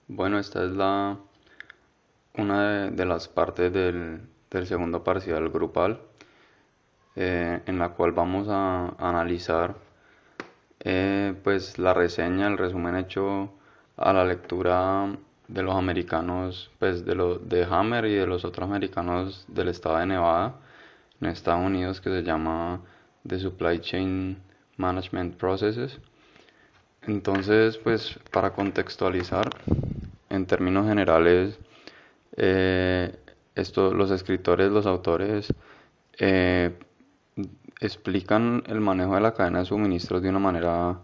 Bueno, esta es una de las partes del segundo parcial grupal, en la cual vamos a analizar pues la reseña, el resumen hecho a la lectura de los americanos, pues de Hammer y de los otros americanos del estado de Nevada en Estados Unidos, que se llama The Supply Chain Management Processes. Entonces, pues para contextualizar, en términos generales, eh, los escritores, los autores, eh, explican el manejo de la cadena de suministros de una manera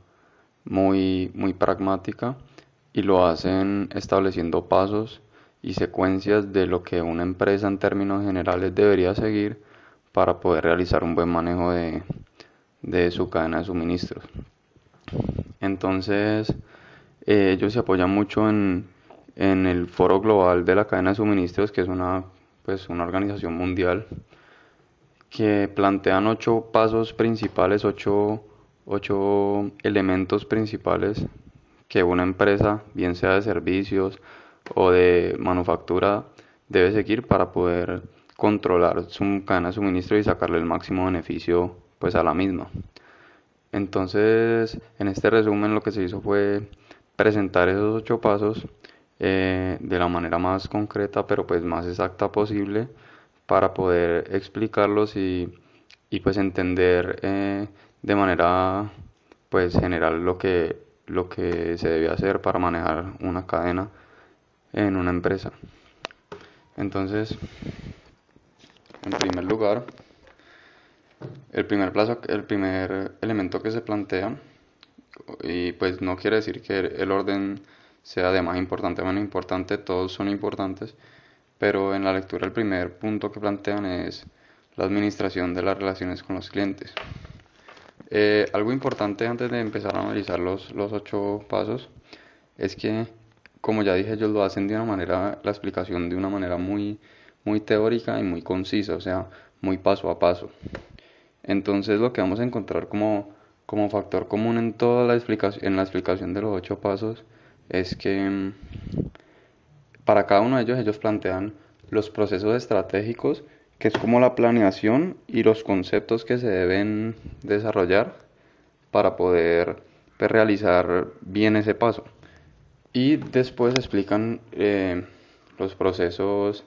muy pragmática y lo hacen estableciendo pasos y secuencias de lo que una empresa en términos generales debería seguir para poder realizar un buen manejo de su cadena de suministros. Entonces, ellos se apoyan mucho en el Foro Global de la Cadena de Suministros, que es una organización mundial, que plantean 8 pasos principales, ocho elementos principales que una empresa, bien sea de servicios o de manufactura, debe seguir para poder controlar su cadena de suministro y sacarle el máximo beneficio pues a la misma. Entonces, en este resumen lo que se hizo fue presentar esos 8 pasos de la manera más concreta, pero pues más exacta posible, para poder explicarlos y pues entender de manera pues general lo que se debe hacer para manejar una cadena en una empresa. Entonces, en primer lugar, el primer elemento que se plantea, y pues no quiere decir que el orden sea de más importante a menos importante, todos son importantes, pero en la lectura el primer punto que plantean es la administración de las relaciones con los clientes. Algo importante antes de empezar a analizar los 8 pasos es que, como ya dije, ellos lo hacen de una manera, la explicación de una manera muy teórica y muy concisa, o sea, muy paso a paso. Entonces lo que vamos a encontrar como factor común en toda en la explicación de los 8 pasos es que para cada uno de ellos plantean los procesos estratégicos, que es como la planeación y los conceptos que se deben desarrollar para poder pues, realizar bien ese paso. Y después explican los procesos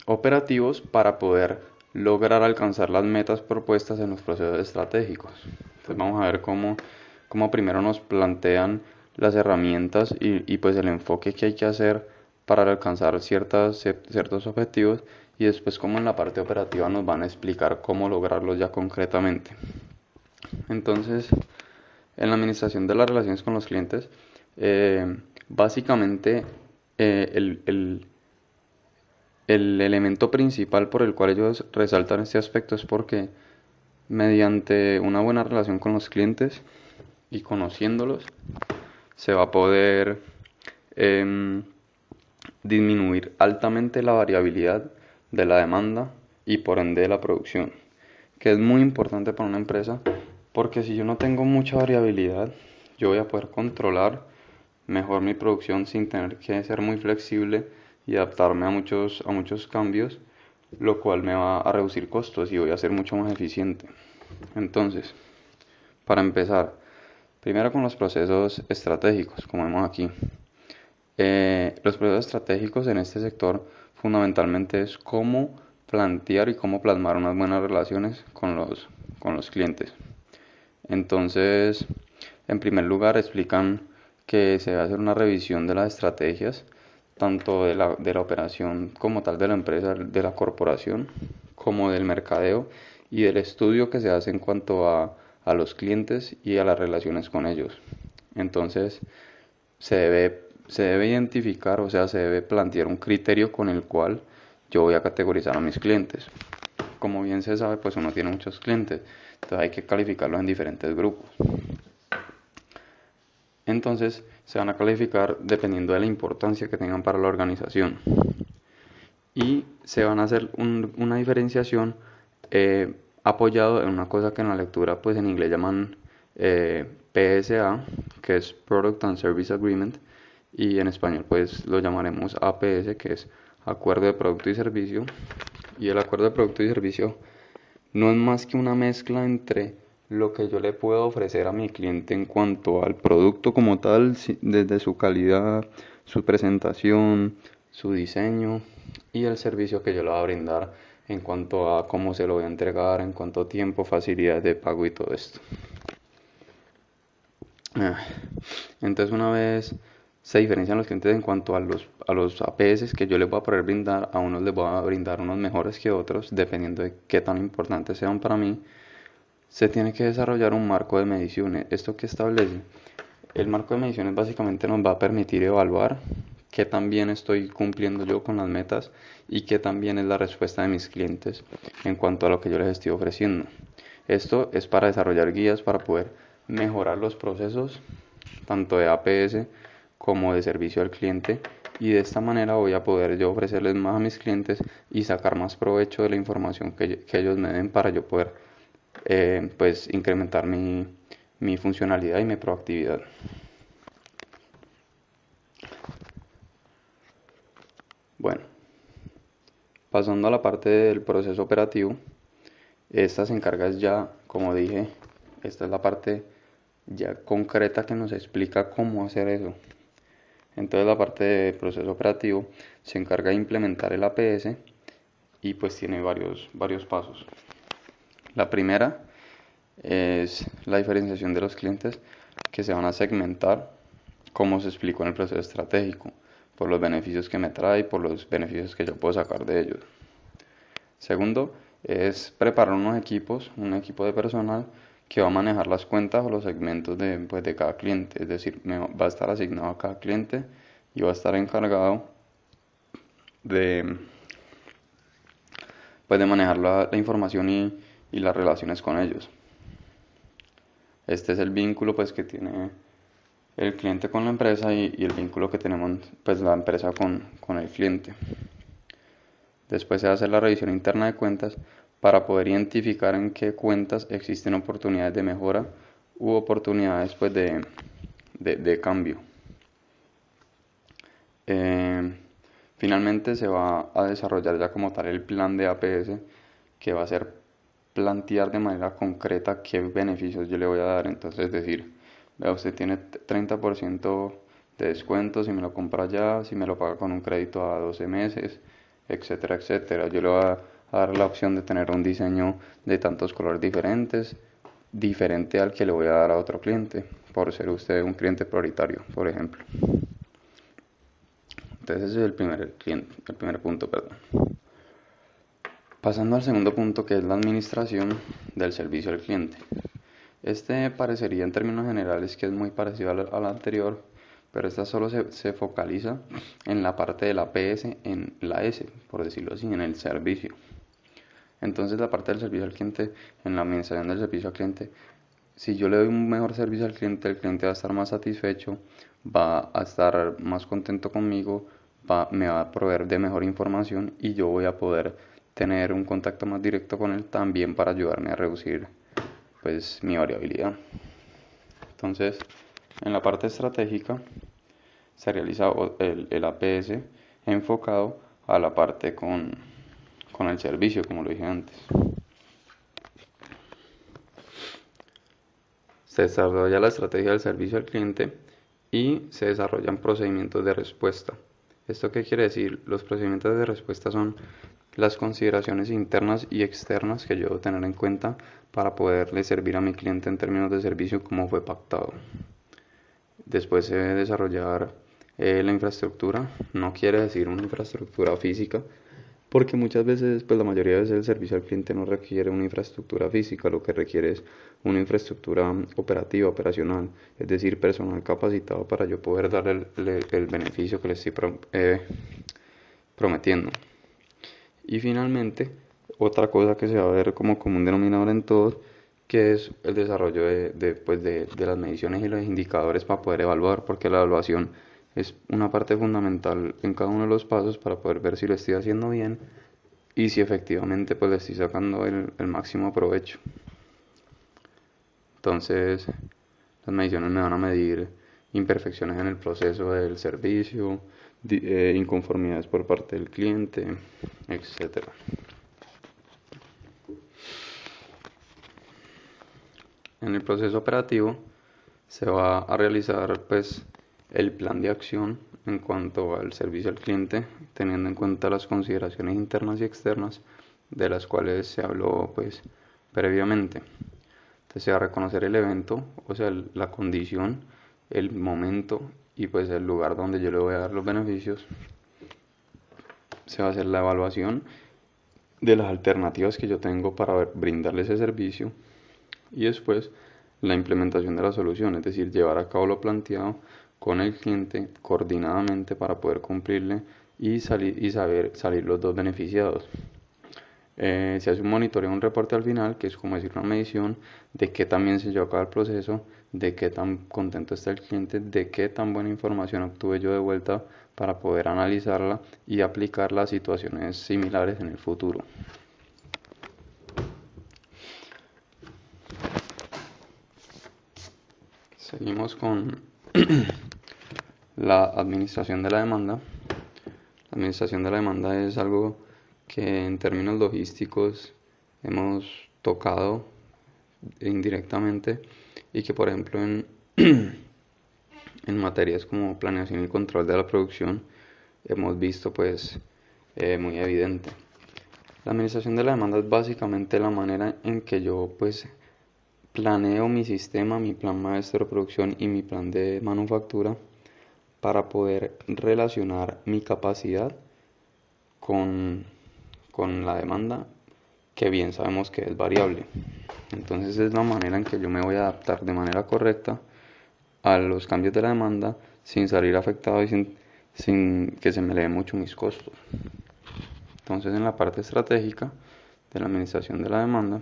operativos para poder lograr alcanzar las metas propuestas en los procesos estratégicos. Entonces vamos a ver cómo primero nos plantean las herramientas y pues el enfoque que hay que hacer para alcanzar ciertos objetivos, y después cómo en la parte operativa nos van a explicar cómo lograrlos ya concretamente. Entonces, en la administración de las relaciones con los clientes, básicamente el elemento principal por el cual ellos resaltan este aspecto es porque mediante una buena relación con los clientes y conociéndolos, se va a poder eh, disminuir altamente la variabilidad de la demanda y por ende de la producción, que es muy importante para una empresa, porque si yo no tengo mucha variabilidad, yo voy a poder controlar mejor mi producción sin tener que ser muy flexible y adaptarme a muchos cambios, lo cual me va a reducir costos y voy a ser mucho más eficiente. Entonces, para empezar, primero con los procesos estratégicos, como vemos aquí. Los procesos estratégicos en este sector fundamentalmente es cómo plantear y cómo plasmar unas buenas relaciones con los clientes. Entonces, en primer lugar, explican que se debe hacer una revisión de las estrategias, tanto de la operación como tal de la empresa, de la corporación, como del mercadeo y del estudio que se hace en cuanto a los clientes y a las relaciones con ellos. Entonces, se debe identificar, o sea, se debe plantear un criterio con el cual yo voy a categorizar a mis clientes. Como bien se sabe, pues uno tiene muchos clientes, entonces hay que calificarlos en diferentes grupos. Entonces se van a calificar dependiendo de la importancia que tengan para la organización. Y se van a hacer una diferenciación apoyado en una cosa que en la lectura pues en inglés llaman PSA, que es Product and Service Agreement, y en español pues lo llamaremos APS, que es Acuerdo de Producto y Servicio. Y el Acuerdo de Producto y Servicio no es más que una mezcla entre lo que yo le puedo ofrecer a mi cliente en cuanto al producto como tal, desde su calidad, su presentación, su diseño, y el servicio que yo le voy a brindar en cuanto a cómo se lo voy a entregar, en cuanto a tiempo, facilidades de pago y todo esto. Entonces, una vez se diferencian los clientes en cuanto a los APS que yo les voy a poder brindar, a unos les voy a brindar unos mejores que otros, dependiendo de qué tan importantes sean para mí. Se tiene que desarrollar un marco de mediciones. ¿Esto qué establece? El marco de mediciones básicamente nos va a permitir evaluar qué tan bien estoy cumpliendo yo con las metas y qué tan bien es la respuesta de mis clientes en cuanto a lo que yo les estoy ofreciendo. Esto es para desarrollar guías para poder mejorar los procesos tanto de APS como de servicio al cliente, y de esta manera voy a poder yo ofrecerles más a mis clientes y sacar más provecho de la información que ellos me den para yo poder pues incrementar mi funcionalidad y mi proactividad. Bueno, pasando a la parte del proceso operativo, esta se encarga ya, como dije, esta es la parte ya concreta que nos explica cómo hacer eso. Entonces la parte de proceso operativo se encarga de implementar el APS y pues tiene varios pasos. La primera es la diferenciación de los clientes, que se van a segmentar, como se explicó en el proceso estratégico, por los beneficios que me trae y por los beneficios que yo puedo sacar de ellos. Segundo, es preparar unos equipos, un equipo de personal que va a manejar las cuentas o los segmentos de cada cliente. Es decir, va a estar asignado a cada cliente y va a estar encargado de, pues, de manejar la información y las relaciones con ellos. Este es el vínculo pues que tiene el cliente con la empresa y el vínculo que tenemos pues la empresa con el cliente. Después se hace la revisión interna de cuentas para poder identificar en qué cuentas existen oportunidades de mejora u oportunidades pues de cambio. Finalmente se va a desarrollar ya como tal el plan de APS, que va a ser plantear de manera concreta qué beneficios yo le voy a dar. Entonces, es decir, vea, usted tiene 30% de descuento si me lo compra ya, si me lo paga con un crédito a 12 meses, etcétera, etcétera. Yo le voy a dar la opción de tener un diseño de tantos colores diferentes, diferente al que le voy a dar a otro cliente, por ser usted un cliente prioritario, por ejemplo. Entonces ese es el primer punto, perdón. Pasando al segundo punto, que es la administración del servicio al cliente. Este parecería en términos generales que es muy parecido al anterior, pero esta solo se focaliza en la parte de la PS, en la S, por decirlo así, en el servicio. Entonces la parte del servicio al cliente, en la administración del servicio al cliente, si yo le doy un mejor servicio al cliente, el cliente va a estar más satisfecho, va a estar más contento conmigo, me va a proveer de mejor información y yo voy a poder tener un contacto más directo con él también para ayudarme a reducir pues mi variabilidad. Entonces, en la parte estratégica se realiza el APS enfocado a la parte con el servicio, como lo dije antes. Se desarrolla la estrategia del servicio al cliente y se desarrollan procedimientos de respuesta. ¿Esto qué quiere decir? Los procedimientos de respuesta son las consideraciones internas y externas que yo debo tener en cuenta para poderle servir a mi cliente en términos de servicio como fue pactado. Después se debe desarrollar la infraestructura. No quiere decir una infraestructura física, porque muchas veces, pues la mayoría de veces el servicio al cliente no requiere una infraestructura física, lo que requiere es una infraestructura operativa, operacional, es decir, personal capacitado para yo poder darle el beneficio que le estoy prometiendo. Y finalmente, otra cosa que se va a ver como común denominador en todos, que es el desarrollo de las mediciones y los indicadores para poder evaluar, porque la evaluación es una parte fundamental en cada uno de los pasos para poder ver si lo estoy haciendo bien y si efectivamente pues le estoy sacando el máximo provecho. Entonces, las mediciones me van a medir imperfecciones en el proceso del servicio, inconformidades por parte del cliente, etcétera. En el proceso operativo se va a realizar pues el plan de acción en cuanto al servicio al cliente, teniendo en cuenta las consideraciones internas y externas de las cuales se habló pues previamente. Entonces se va a reconocer el evento, o sea, la condición, el momento y pues el lugar donde yo le voy a dar los beneficios. Se va a hacer la evaluación de las alternativas que yo tengo para brindarle ese servicio y después la implementación de la solución, es decir, llevar a cabo lo planteado con el cliente coordinadamente para poder cumplirle y salir los dos beneficiados. Se hace un monitoreo, un reporte al final, que es como decir una medición de qué tan bien se llevó a cabo el proceso, de qué tan contento está el cliente, de qué tan buena información obtuve yo de vuelta para poder analizarla y aplicarla a situaciones similares en el futuro. Seguimos con la administración de la demanda. La administración de la demanda es algo que en términos logísticos hemos tocado indirectamente y que por ejemplo en materias como planeación y control de la producción hemos visto pues muy evidente. La administración de la demanda es básicamente la manera en que yo pues planeo mi sistema, mi plan maestro de producción y mi plan de manufactura para poder relacionar mi capacidad con la demanda, que bien sabemos que es variable. Entonces es la manera en que yo me voy a adaptar de manera correcta a los cambios de la demanda sin salir afectado y sin que se me eleven mucho mis costos. Entonces en la parte estratégica de la administración de la demanda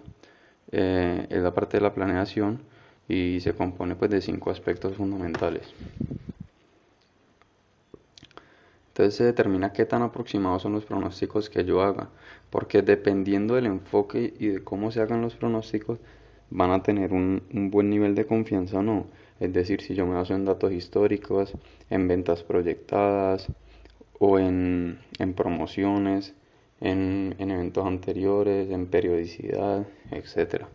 es la parte de la planeación y se compone pues de 5 aspectos fundamentales. Entonces se determina qué tan aproximados son los pronósticos que yo haga, porque dependiendo del enfoque y de cómo se hagan los pronósticos, van a tener un buen nivel de confianza o no. Es decir, si yo me baso en datos históricos, en ventas proyectadas o en promociones, en eventos anteriores, en periodicidad, etc.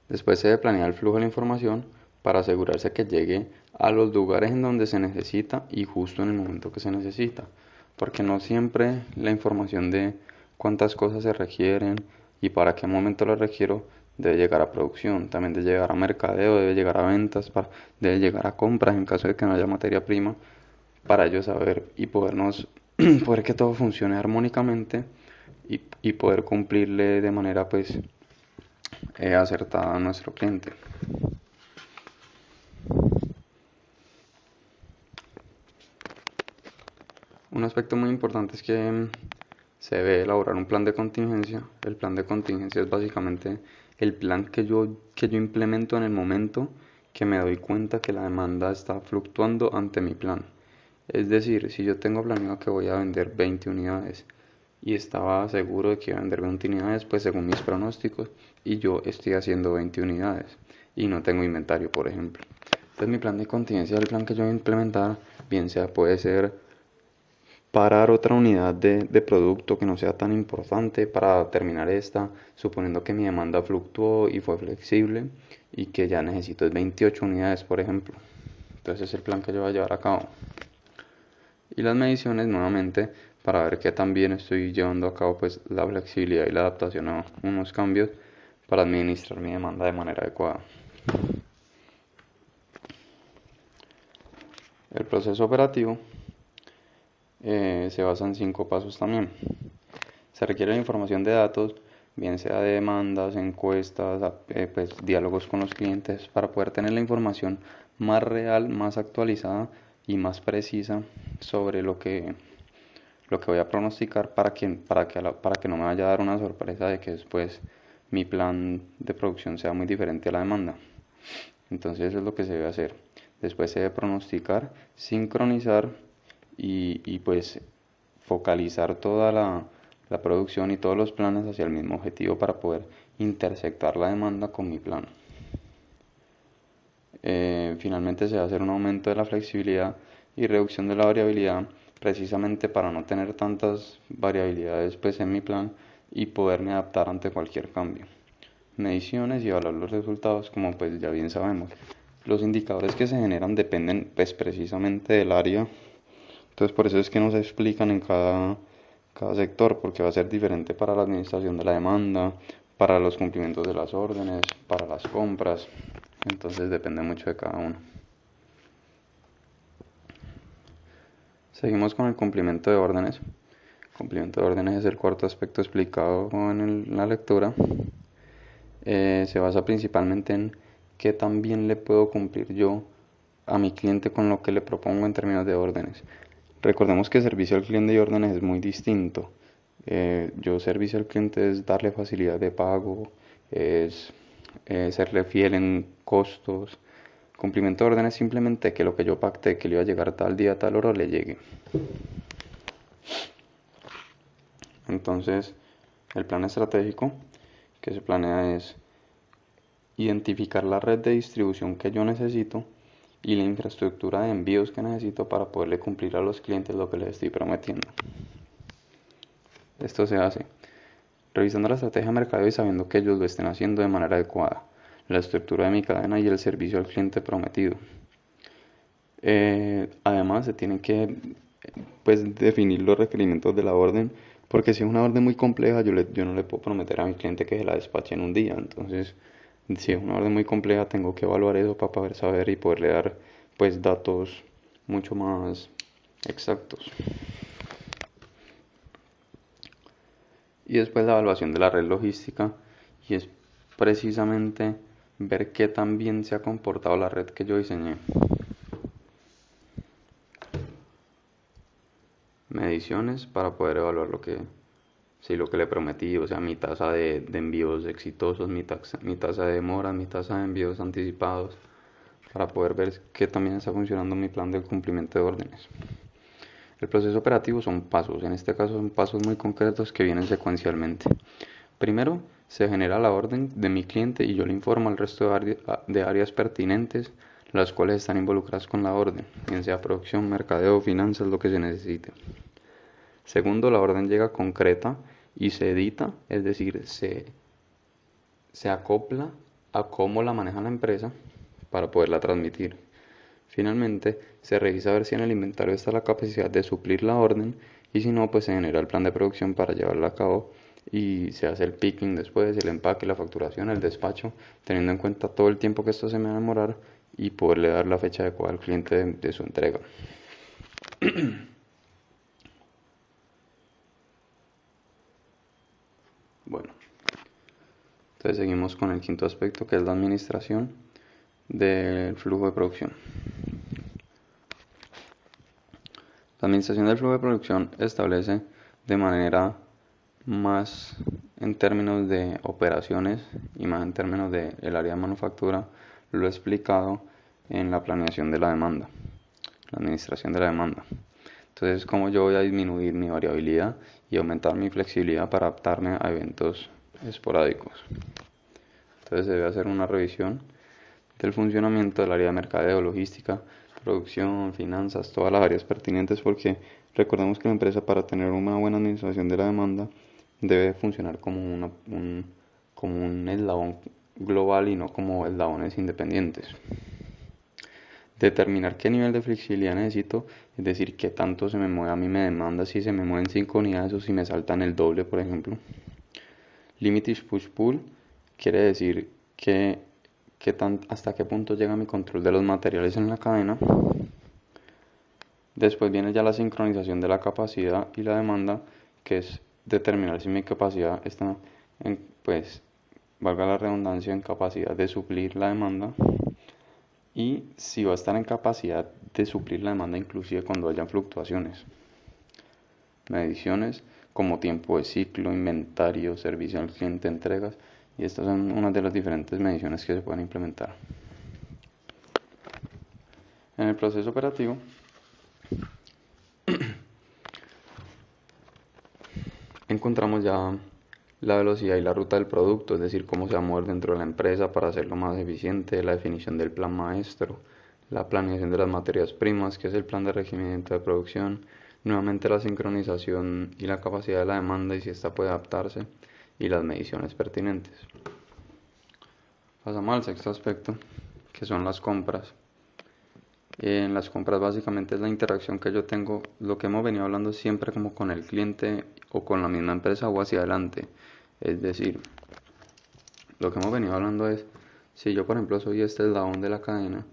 Después se debe planear el flujo de la información para asegurarse que llegue a los lugares en donde se necesita y justo en el momento que se necesita, porque no siempre la información de cuántas cosas se requieren y para qué momento las requiero debe llegar a producción, también debe llegar a mercadeo, debe llegar a ventas, debe llegar a compras en caso de que no haya materia prima, para ello saber y poder que todo funcione armónicamente y poder cumplirle de manera pues acertada a nuestro cliente. Un aspecto muy importante es que se debe elaborar un plan de contingencia. El plan de contingencia es básicamente el plan que yo implemento en el momento que me doy cuenta que la demanda está fluctuando ante mi plan. Es decir, si yo tengo planeado que voy a vender 20 unidades y estaba seguro de que iba a vender 20 unidades, pues según mis pronósticos, y yo estoy haciendo 20 unidades y no tengo inventario, por ejemplo. Entonces mi plan de contingencia es el plan que yo voy a implementar, bien sea puede ser parar otra unidad de producto que no sea tan importante para terminar esta, suponiendo que mi demanda fluctuó y fue flexible y que ya necesito 28 unidades, por ejemplo. Entonces es el plan que yo voy a llevar a cabo. Y las mediciones nuevamente para ver qué tan bien estoy llevando a cabo pues la flexibilidad y la adaptación a unos cambios para administrar mi demanda de manera adecuada. El proceso operativo se basa en 5 pasos también. Se requiere la información de datos, bien sea de demandas, encuestas, pues, diálogos con los clientes, para poder tener la información más real, más actualizada y más precisa sobre lo que voy a pronosticar para que no me vaya a dar una sorpresa de que después mi plan de producción sea muy diferente a la demanda. Entonces eso es lo que se debe hacer. Después se debe pronosticar, sincronizar y pues focalizar toda la producción y todos los planes hacia el mismo objetivo para poder intersectar la demanda con mi plan. Finalmente se va a hacer un aumento de la flexibilidad y reducción de la variabilidad, precisamente para no tener tantas variabilidades pues en mi plan y poderme adaptar ante cualquier cambio. Mediciones y evaluar los resultados, como pues ya bien sabemos. Los indicadores que se generan dependen pues precisamente del área, entonces por eso es que no se explican en cada sector, porque va a ser diferente para la administración de la demanda, para los cumplimientos de las órdenes, para las compras, entonces depende mucho de cada uno. Seguimos con el cumplimiento de órdenes. El cumplimiento de órdenes es el cuarto aspecto explicado en la lectura. Se basa principalmente en qué tan bien le puedo cumplir yo a mi cliente con lo que le propongo en términos de órdenes. Recordemos que servicio al cliente y órdenes es muy distinto. Yo servicio al cliente es darle facilidad de pago, es serle fiel en costos. Cumplimiento de órdenes es simplemente que lo que yo pacté que le iba a llegar tal día, tal hora, le llegue. Entonces, el plan estratégico que se planea es identificar la red de distribución que yo necesito y la infraestructura de envíos que necesito para poderle cumplir a los clientes lo que les estoy prometiendo. Esto se hace revisando la estrategia de mercado y sabiendo que ellos lo estén haciendo de manera adecuada, la estructura de mi cadena y el servicio al cliente prometido. Además, se tienen que pues, definir los requerimientos de la orden, porque si es una orden muy compleja, yo no le puedo prometer a mi cliente que se la despache en un día. Entonces, si es una orden muy compleja, tengo que evaluar eso para poder saber y poderle dar pues datos mucho más exactos. Y después la evaluación de la red logística, y es precisamente ver qué tan bien se ha comportado la red que yo diseñé. Mediciones para poder evaluar lo que le prometí, o sea, mi tasa de envíos exitosos, mi tasa de demora, mi tasa de envíos anticipados, para poder ver qué también está funcionando mi plan de cumplimiento de órdenes. El proceso operativo son pasos, en este caso son pasos muy concretos que vienen secuencialmente. Primero, se genera la orden de mi cliente y yo le informo al resto de áreas pertinentes, las cuales están involucradas con la orden, bien sea producción, mercadeo, finanzas, lo que se necesite. Segundo, la orden llega concreta y se edita, es decir, se acopla a cómo la maneja la empresa para poderla transmitir. Finalmente, se revisa a ver si en el inventario está la capacidad de suplir la orden y si no, pues se genera el plan de producción para llevarla a cabo y se hace el picking después, el empaque, la facturación, el despacho, teniendo en cuenta todo el tiempo que esto se me va a demorar y poderle dar la fecha adecuada al cliente de su entrega. Bueno, entonces seguimos con el quinto aspecto, que es la administración del flujo de producción. La administración del flujo de producción establece de manera más en términos de operaciones y más en términos del área de manufactura lo he explicado en la planeación de la demanda, la administración de la demanda. Entonces, cómo yo voy a disminuir mi variabilidad y aumentar mi flexibilidad para adaptarme a eventos esporádicos. Entonces, se debe hacer una revisión del funcionamiento del área de mercadeo, logística, producción, finanzas, todas las áreas pertinentes, porque recordemos que la empresa, para tener una buena administración de la demanda, debe funcionar como un eslabón global y no como eslabones independientes. Determinar qué nivel de flexibilidad necesito, es decir, qué tanto se me mueve, a mí me demanda si se me mueven 5 unidades o si me saltan el doble, por ejemplo. Limited push-pull quiere decir hasta qué punto llega mi control de los materiales en la cadena. Después viene ya la sincronización de la capacidad y la demanda, que es determinar si mi capacidad está pues, valga la redundancia, en capacidad de suplir la demanda y si va a estar en capacidad de suplir la demanda inclusive cuando hayan fluctuaciones. Mediciones como tiempo de ciclo, inventario, servicio al cliente, entregas, y estas son unas de las diferentes mediciones que se pueden implementar. En el proceso operativo, encontramos ya la velocidad y la ruta del producto, es decir, cómo se va a mover dentro de la empresa para hacerlo más eficiente, la definición del plan maestro, la planeación de las materias primas, que es el plan de regimiento de producción, nuevamente la sincronización y la capacidad de la demanda y si ésta puede adaptarse, y las mediciones pertinentes. Pasamos al sexto aspecto, que son las compras. En las compras básicamente es la interacción que yo tengo, lo que hemos venido hablando siempre como con el cliente o con la misma empresa o hacia adelante. Es decir, lo que hemos venido hablando es, si yo por ejemplo soy este eslabón de la cadena,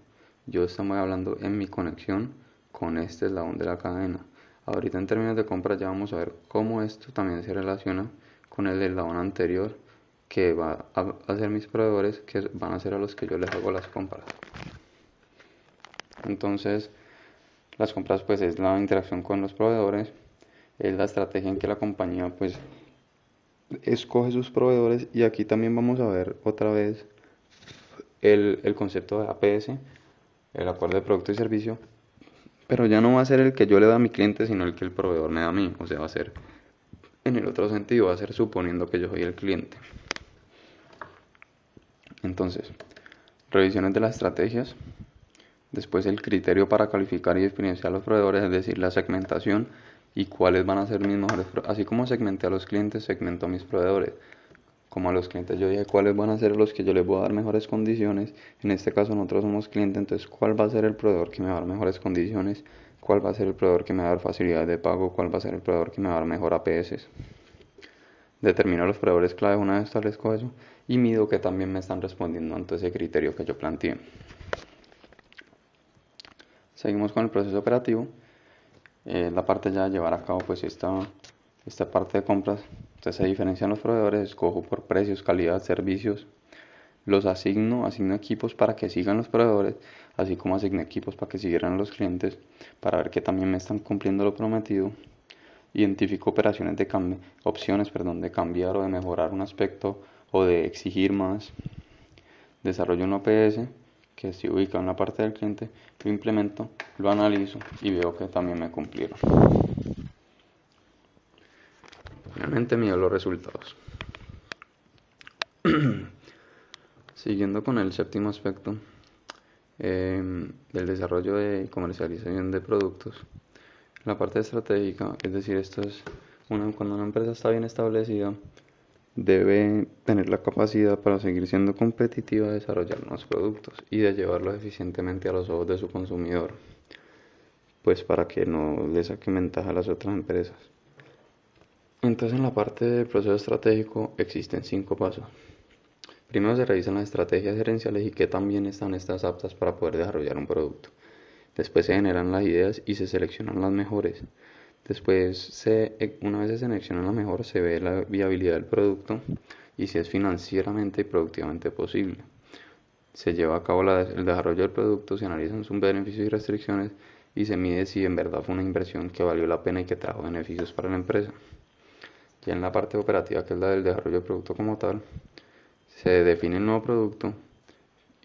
yo estamos hablando en mi conexión con este eslabón de la cadena. Ahorita en términos de compra ya vamos a ver cómo esto también se relaciona con el eslabón anterior que va a ser mis proveedores, que van a ser a los que yo les hago las compras. Entonces, las compras pues es la interacción con los proveedores, es la estrategia en que la compañía pues escoge sus proveedores, y aquí también vamos a ver otra vez el concepto de APS, el acuerdo de producto y servicio, pero ya no va a ser el que yo le da a mi cliente, sino el que el proveedor me da a mí, o sea, va a ser en el otro sentido, va a ser suponiendo que yo soy el cliente. Entonces, revisiones de las estrategias, después el criterio para calificar y diferenciar a los proveedores, es decir, la segmentación y cuáles van a ser mis mejores, así como segmenté a los clientes, segmento a mis proveedores. Como a los clientes yo dije cuáles van a ser los que yo les voy a dar mejores condiciones, en este caso nosotros somos clientes, entonces cuál va a ser el proveedor que me va a dar mejores condiciones, cuál va a ser el proveedor que me va a dar facilidades de pago, cuál va a ser el proveedor que me va a dar mejor APS. Determino los proveedores clave una vez establezco eso y mido que también me están respondiendo ante ese criterio que yo planteé. Seguimos con el proceso operativo, la parte ya de llevar a cabo pues esta parte de compras. Entonces se diferencian los proveedores, escojo por precios, calidad, servicios, los asigno equipos para que sigan los proveedores, así como asigno equipos para que siguieran los clientes, para ver que también me están cumpliendo lo prometido. Identifico opciones de cambiar o de mejorar un aspecto o de exigir más. Desarrollo un OPS que se ubica en la parte del cliente, lo implemento, lo analizo y veo que también me cumplieron. Finalmente mido los resultados. Siguiendo con el séptimo aspecto del desarrollo de comercialización de productos, la parte estratégica, es decir, cuando una empresa está bien establecida, debe tener la capacidad para seguir siendo competitiva de desarrollar nuevos productos y de llevarlos eficientemente a los ojos de su consumidor, pues para que no le saque ventaja a las otras empresas. Entonces en la parte del proceso estratégico existen 5 pasos. Primero se revisan las estrategias gerenciales y qué también están estas aptas para poder desarrollar un producto. Después se generan las ideas y se seleccionan las mejores. Después, una vez se selecciona la mejor, se ve la viabilidad del producto y si es financieramente y productivamente posible. Se lleva a cabo el desarrollo del producto, se analizan sus beneficios y restricciones y se mide si en verdad fue una inversión que valió la pena y que trajo beneficios para la empresa. Ya en la parte operativa, que es la del desarrollo del producto como tal, se define el nuevo producto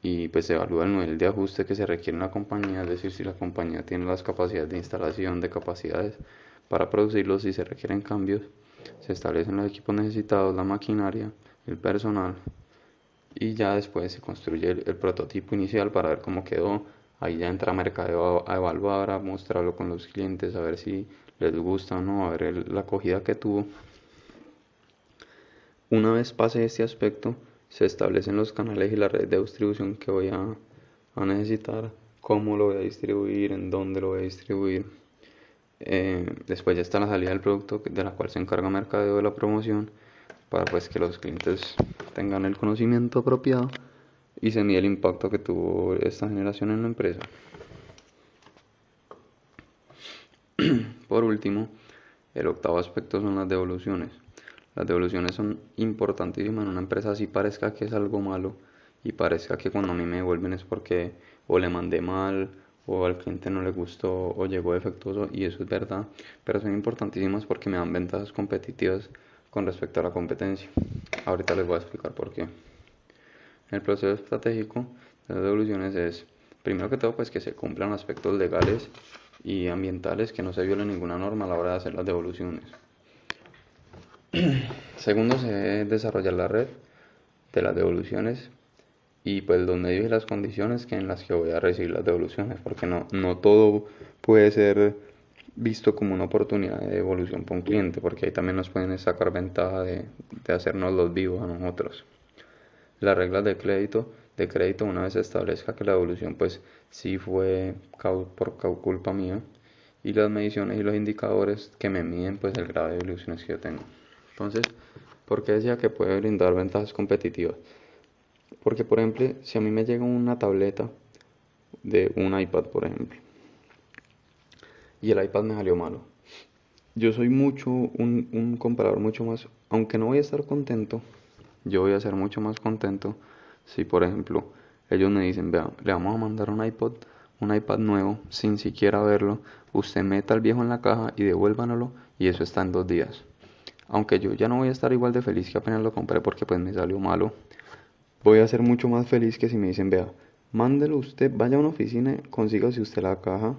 y pues se evalúa el nivel de ajuste que se requiere en la compañía, es decir, si la compañía tiene las capacidades de instalación, de capacidades para producirlos, si se requieren cambios, se establecen los equipos necesitados, la maquinaria, el personal y ya después se construye el prototipo inicial para ver cómo quedó. Ahí ya entra mercadeo a evaluar, a mostrarlo con los clientes, a ver si les gusta o no, a ver la acogida que tuvo. Una vez pase este aspecto, se establecen los canales y la red de distribución que voy a necesitar, cómo lo voy a distribuir, en dónde lo voy a distribuir. Después ya está la salida del producto, de la cual se encarga mercadeo de la promoción, para pues que los clientes tengan el conocimiento apropiado y se mide el impacto que tuvo esta generación en la empresa. Por último, el octavo aspecto son las devoluciones. Las devoluciones son importantísimas en una empresa, así parezca que es algo malo y parezca que cuando a mí me devuelven es porque o le mandé mal o al cliente no le gustó o llegó defectuoso, y eso es verdad, pero son importantísimas porque me dan ventajas competitivas con respecto a la competencia. Ahorita les voy a explicar por qué. El proceso estratégico de las devoluciones es, primero que todo, pues que se cumplan aspectos legales y ambientales, que no se viole ninguna norma a la hora de hacer las devoluciones. Segundo, se debe desarrollar la red de las devoluciones y pues los medios y las condiciones en las que voy a recibir las devoluciones, porque no todo puede ser visto como una oportunidad de devolución para un cliente, porque ahí también nos pueden sacar ventaja de hacernos los vivos a nosotros. Las reglas de crédito una vez se establezca que la devolución pues sí fue por culpa mía, y las mediciones y los indicadores que me miden pues el grado de devoluciones que yo tengo. Entonces, ¿por qué decía que puede brindar ventajas competitivas? Porque, por ejemplo, si a mí me llega una tableta de un iPad, por ejemplo, y el iPad me salió malo, yo soy un comprador mucho más, aunque no voy a estar contento, yo voy a ser mucho más contento si, por ejemplo, ellos me dicen, vea, le vamos a mandar un iPad nuevo, sin siquiera verlo, usted meta el viejo en la caja y devuélvanlo, y eso está en 2 días. Aunque yo ya no voy a estar igual de feliz que apenas lo compré porque pues me salió malo, voy a ser mucho más feliz que si me dicen, vea, mándelo usted, vaya a una oficina, consígase usted la caja,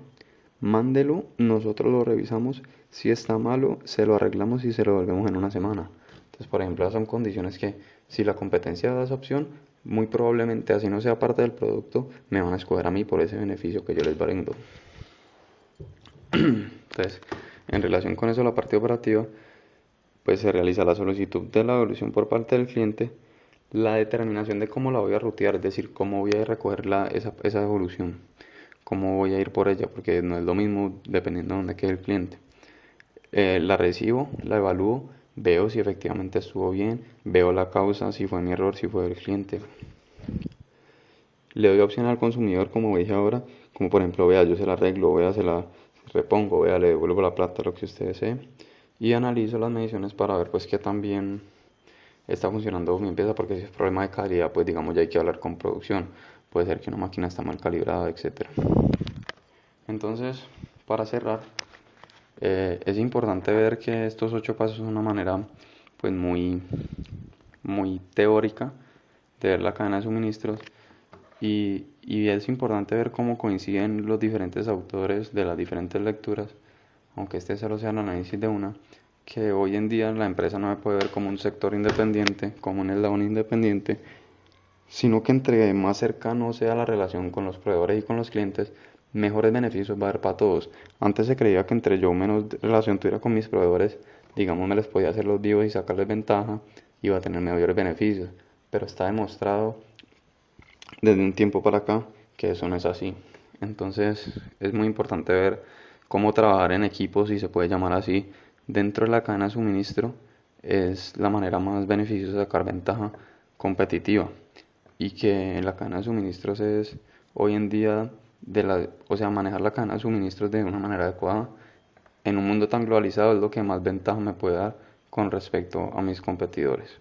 mándelo, nosotros lo revisamos, si está malo, se lo arreglamos y se lo devolvemos en una semana. Entonces, por ejemplo, esas son condiciones que si la competencia da esa opción, muy probablemente, así no sea parte del producto, me van a escoger a mí por ese beneficio que yo les brindo. Entonces, en relación con eso, la parte operativa, pues se realiza la solicitud de la devolución por parte del cliente, la determinación de cómo la voy a rutear, es decir, cómo voy a recoger esa devolución, cómo voy a ir por ella, porque no es lo mismo dependiendo de dónde quede el cliente. La recibo, la evalúo, veo si efectivamente estuvo bien, veo la causa, si fue mi error, si fue el cliente. Le doy opción al consumidor, como dije ahora, como por ejemplo, vea, yo se la arreglo, vea, se la repongo, vea, le devuelvo la plata, lo que usted desee. Y analizo las mediciones para ver pues qué tan bien está funcionando mi empresa, porque si es problema de calidad, pues digamos ya hay que hablar con producción. Puede ser que una máquina está mal calibrada, etcétera. Entonces, para cerrar, es importante ver que estos 8 pasos son una manera pues muy teórica de ver la cadena de suministros, y es importante ver cómo coinciden los diferentes autores de las diferentes lecturas, aunque este solo sea el análisis de una, que hoy en día la empresa no me puede ver como un sector independiente, como un eslabón independiente, sino que entre más cercano sea la relación con los proveedores y con los clientes, mejores beneficios va a haber para todos. Antes se creía que entre yo menos relación tuviera con mis proveedores, digamos, me les podía hacer los vivos y sacarles ventaja, iba a tener mayores beneficios, pero está demostrado desde un tiempo para acá que eso no es así. Entonces es muy importante ver cómo trabajar en equipo, si se puede llamar así, dentro de la cadena de suministro, es la manera más beneficiosa de sacar ventaja competitiva, y que la cadena de suministros es hoy en día o sea, manejar la cadena de suministros de una manera adecuada en un mundo tan globalizado es lo que más ventaja me puede dar con respecto a mis competidores.